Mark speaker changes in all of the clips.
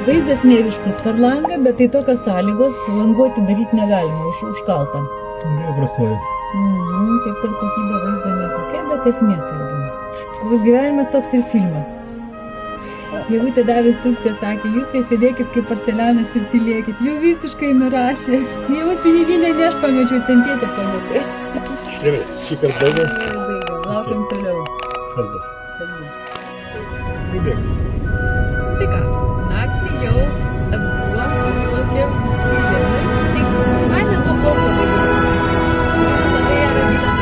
Speaker 1: Vaizdas neryškas per langą, bet tai tokios sąlygos, languoti daryti negalima, užkalta.
Speaker 2: Prastoja.
Speaker 1: Taip kad kokybė vaizdo nekokia, bet esmės labai. Gyvenimas toks ir filmas. Jėgutė davė instrukciją, sakė, jūs tai sėdėkit kaip porcelianas ir tylėkit. Jau visiškai nurašė. Jau piniginę ne aš pamečiau, ten tėtė pametė.
Speaker 2: Štai, šį kartą baigė.
Speaker 1: Laukiam toliau.
Speaker 2: Kas bus? Kaip
Speaker 1: Tai ką, naktį jau atbuvom, atplaukėm į žemai. Tai man nebuvo plauko baigė. Vienas labai geras biletas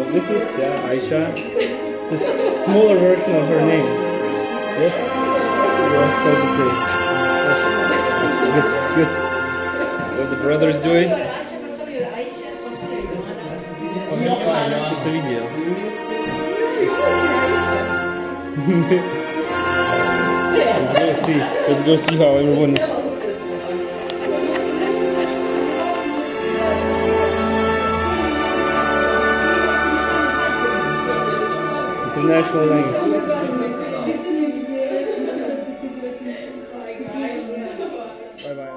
Speaker 2: This is Aisha. This smaller version of her name. Yes? Yes, that's okay. That's good, good. What the brother is doing? It's a video. Let's go see how everyone is. International language. Bye bye.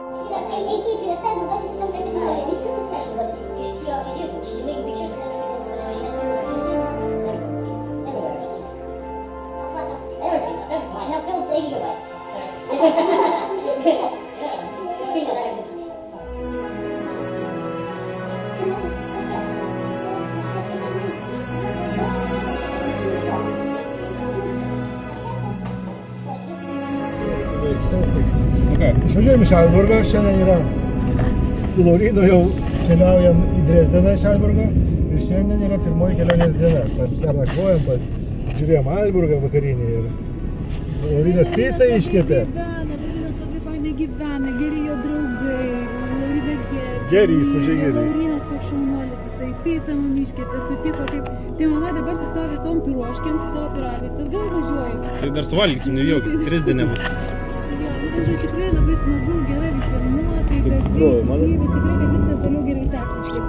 Speaker 3: Išvažiuojam iš Alburgo, šiandien yra su Laurynu jau keliaujam į Dresdeną iš Alburgo ir šiandien yra pirmoji kelionės diena. Pernakvojam, žiūrėjom Alburgą vakarinį ir Laurynas picą iškepė.
Speaker 1: Laurynas labai fainai gyvena, geri jo draugai, Laurynas
Speaker 3: Geri įspūdžiai geri.
Speaker 1: Laurynas toks šaunuolis, tai picą mum iškepė, sutiko kaip... Tai mama dabar su savo visom piruoškėm, su savo piragais, atgal važiuoju.
Speaker 2: Tai dar suvalgysim, ne jau, 3 dienų bus.
Speaker 1: Žodžiu, tikrai labai smagu, gera visą nuotaika, tikrai, kad viskas toliau gerai sekasi.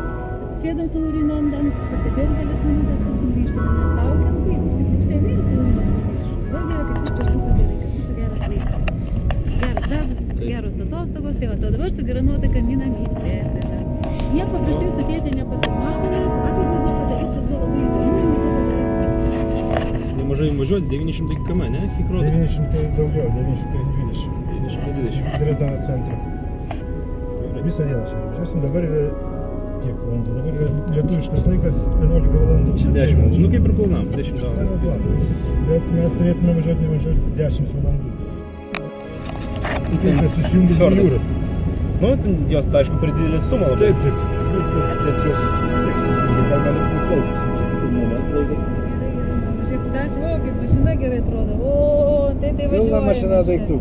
Speaker 1: Sėdam su Laurynu ant, pasidėjom kelias minutės, kad sugrįžtam, nes laukiam, kaip rugsėjo mėnesį Laurynas sugrįš. Valdė, kad viskas būtų gerai, kad būtų geras laikas. Geras darbas, geros atostogos, tai va, to dabar su gera nuotaika minam į Dresdeną. Nieko prieš tai su tėtė nepasirmavome, apibūdavo, kad viskas buvo labai įdomu.
Speaker 2: Nemažai važiuoti, 900 km, ne?
Speaker 3: 900 daugiau, 920.
Speaker 2: 920.
Speaker 3: Dresdeno centrą. Visą dieną šiandien. Šiandien dabar yra kiek valandų. Dabar yra lietuviškas laikas 11 valandų.
Speaker 2: 10 valandų. Nu kaip ir planam, 10 valandų.
Speaker 3: Bet mes turėtume važiuoti nemažiau 10 valandų. Taip, bet susijungus į jūras.
Speaker 2: Nu, jos, tai aišku, per didelį atstumą labai.
Speaker 3: Taip. Bet jos gal gali plaukti. Moment laikas.
Speaker 1: Žiūrėk, daž, kaip mašina gerai atrodo. O, tai važiuojame.
Speaker 3: Pilna mašina daiktų.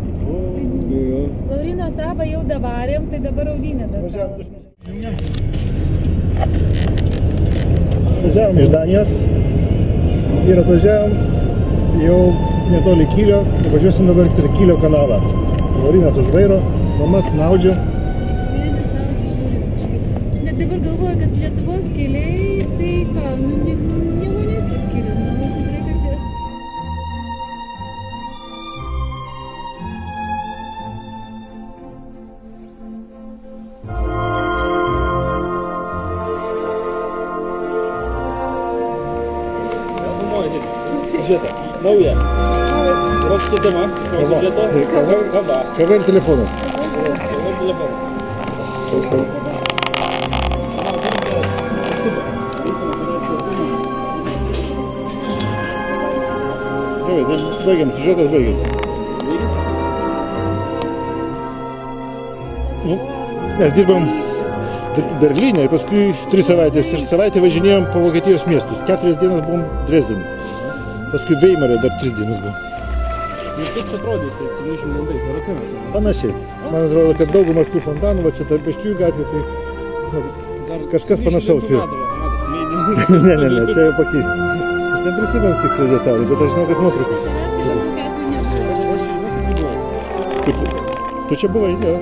Speaker 1: Lauryno sabą jau davarėm, tai dabar Audinė dar.
Speaker 3: Važiavom iš Danijos ir atvažiavom jau netoli Kylio ir važiuosim dabar per Kylio kanalą. Laurynas už vairo, mama snaudžia.
Speaker 1: Net dabar galvoju, kad Lietuvos keliai, tai ką, nemanys kaip Kylio, manau, tikrai kad
Speaker 2: Siužetą. Nauja. Koks čia tema? Koks siužeto? Kava.
Speaker 3: Kava ir telefonas.
Speaker 2: Kava ir telefonas.
Speaker 3: Gerai, tai baigiam, siužetas baigėsi. Nu, mes dirbam Berlyne ir paskui 3 savaitės ir savaitę važinėjom po Vokietijos miestus. 4 dienas buvom Dresdene. Paskui Veimare dar 3 dienas buvom.
Speaker 2: Ir kaip čia atrodė, tai 79, ar atsimenate?
Speaker 3: Panašiai. Man atrodo, kad daugumas tų fontanų, va čia tarp Pėsčiųjų gatvė, tai kažkas panašaus yra. Ne, čia jau pakeisti. Aš neprisimenu tiksliai detalį, bet aš žinau, kad nuotraukas. Tu čia buvai, jo?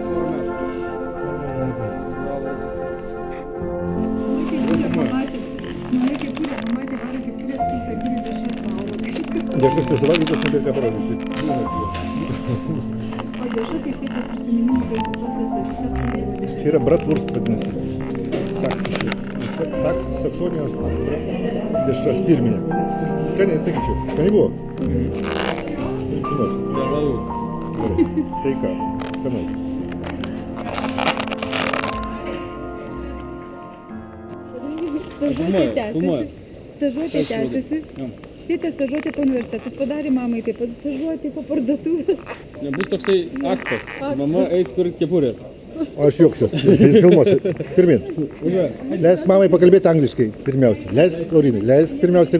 Speaker 3: Dešras nesuvalgytas, nebėr ką parodyti. Čia yra Bratwurst, vadinasi. Saksonijos dešra firminė. Skaniai, sakyčiau. Skaniai buvo?
Speaker 2: Gerai.
Speaker 3: Tai ką? Skanaus.
Speaker 1: Stažuotė tęsiasi. Tėtė stažuotė po universitetus padarė, mamai taip pat stažuotė po parduotuvės.
Speaker 2: Nebus toksai aktas. Mama eis pirkti kepurės.
Speaker 3: O aš juoksiuos. Filmuosiu. Pirmin. Leisk mamai pakalbėti angliškai pirmiausia. Leisk, Laurinai, leisk pirmiausia.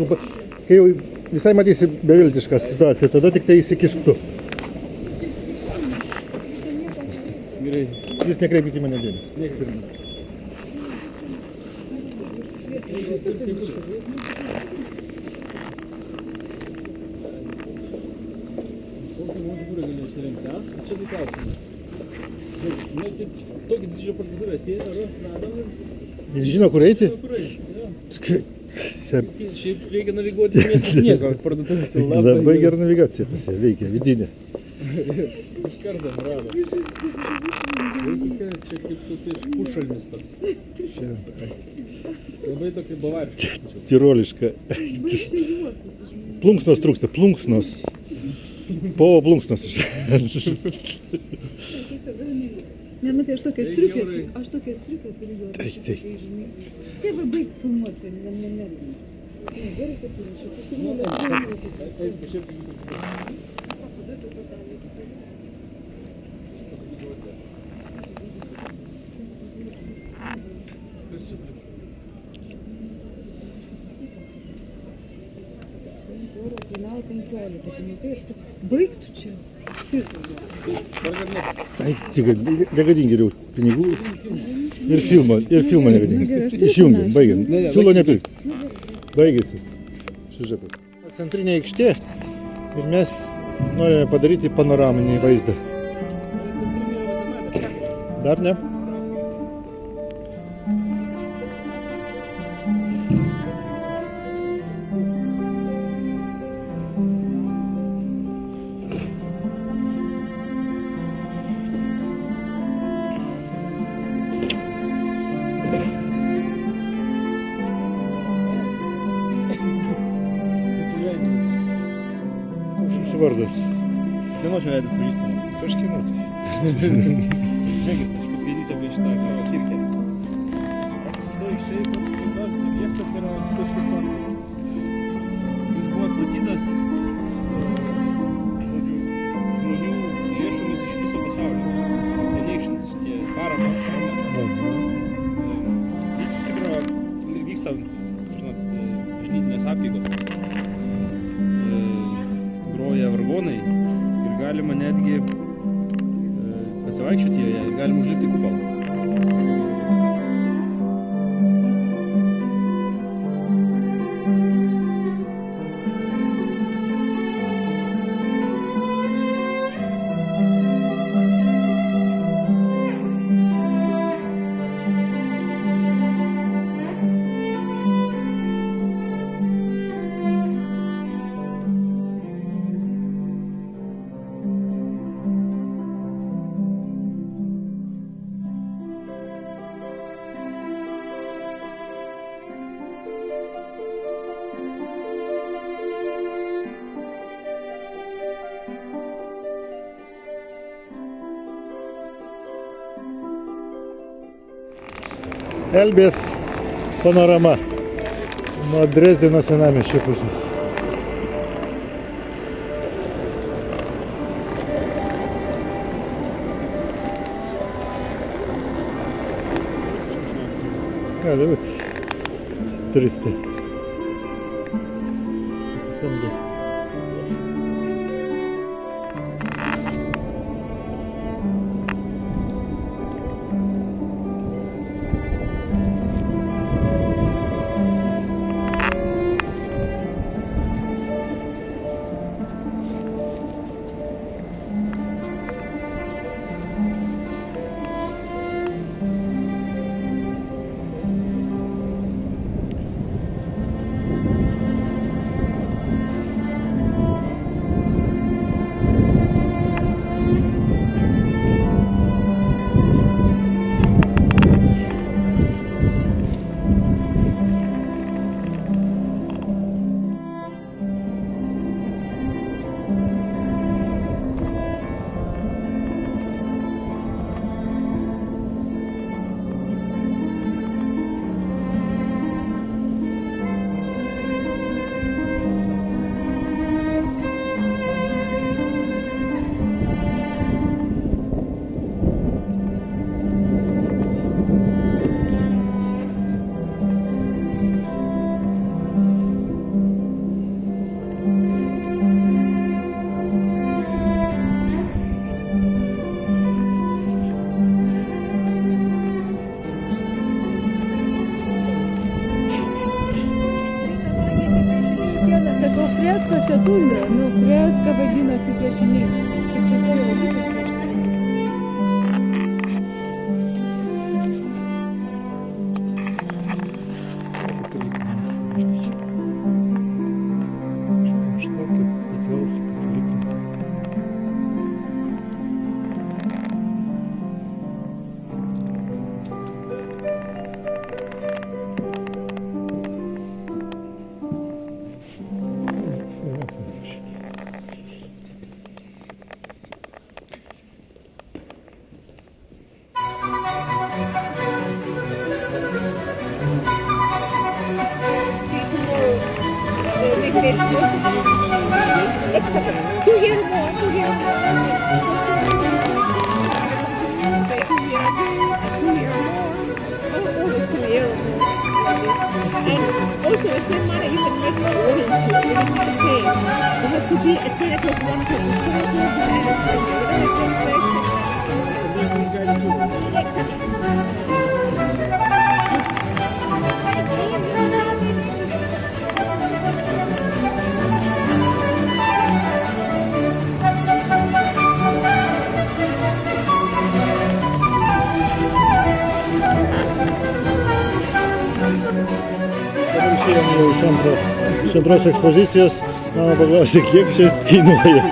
Speaker 3: Kai jau visai matysi beviltišką situaciją, tada tik tai įsikišk tu.
Speaker 2: Gerai.
Speaker 3: Jūs nekreipkite į mane dėmesį.
Speaker 2: Kokią kepurę gali išsirinkti, a? Čia tai klausimas. Tokį didžią parduotuvę atėjo, radom ir...
Speaker 3: Jis žino, kur eiti?
Speaker 2: Kur eiti, jo.
Speaker 3: Šiaip
Speaker 2: Šiaip reikia naviguoti miestas nieko, parduotuvėse
Speaker 3: labai gera navigacija veikia, vidinė.
Speaker 2: Iš karto rado. Čia kaip tokie pušalnis toks. Labai tokia bavariška.
Speaker 3: Tiroliška. Plunksnos trūksta, plunksnos. Po plunksnos.
Speaker 1: Ne, nu tai aš tokia striukė turiu.
Speaker 3: Tai.
Speaker 1: Tai va baig filmuoti čia, ne. Gerai, kad turiu šiek tiek. Baigtų čia.
Speaker 3: Ai, negadink geriau pinigų ir filmą negadink. Išjungiam, baigiam. Siūlo nepirkti. Baigėsi siužetas. Centrinė aikštė ir mes norime padaryti panoraminį vaizdą. Dar ne? Vardas.
Speaker 2: Kieno čia veidas pažįstamas?
Speaker 3: Kažkieno.
Speaker 2: Žiūrėkit, aš paskaitysiu apie šitą kirkę. Štai tas objektas yra kažkaip pat. Jis buvo statytas žmonių lėšomis iš viso pasaulio. Donations, tie parama. Jis iš tikrųjų vyksta, žinot, bažnytinės apeigos. Groja vargonai ir galima netgi pasivaikščioti joje ir galima užlipti kupolą.
Speaker 3: Elbės panorama nuo Dresdeno senamiesčio pusės. Gali būti turistai.
Speaker 2: Samdo.
Speaker 1: Fresco čia tundra, nu freską vadinasi piešiniai. Tai čia tai jau visiškai štai.
Speaker 3: Iš antros ekspozicijos, mano paklausė, kiek čia kainuoja.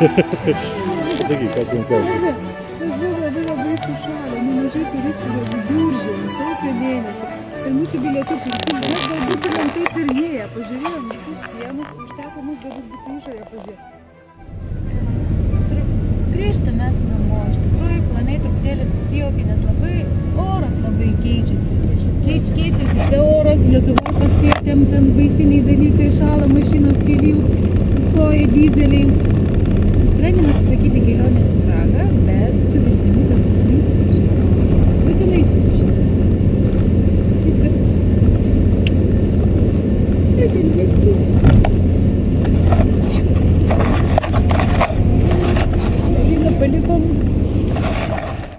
Speaker 3: Sakyk, ką tu klausi.
Speaker 1: Tas buvo labai sušalę, nemažai turistų viduržiemį, sausio mėnesį. Ir mūsų bilietų pirkimai, mes galbūt turėjom taip ir jėję, pažiūrėjom visus siemus, užteko mums galbūt būti išorėje pažiūrėti. Grįžtam mes namo, iš tikrųjų planai truputėlį susijaukė, nes oras labai keičiasi. Keičiasi tai oras, Lietuva pasiekėm, ten baisiniai dalykai, šala mašinos kelių, sustoja dizeliai. Nusprendėm atsisakyti kelionės į Pragą, bet su viltimi, kad būtinai sugrįšim. Būtinai sugrįšim. Taip kad... Palikom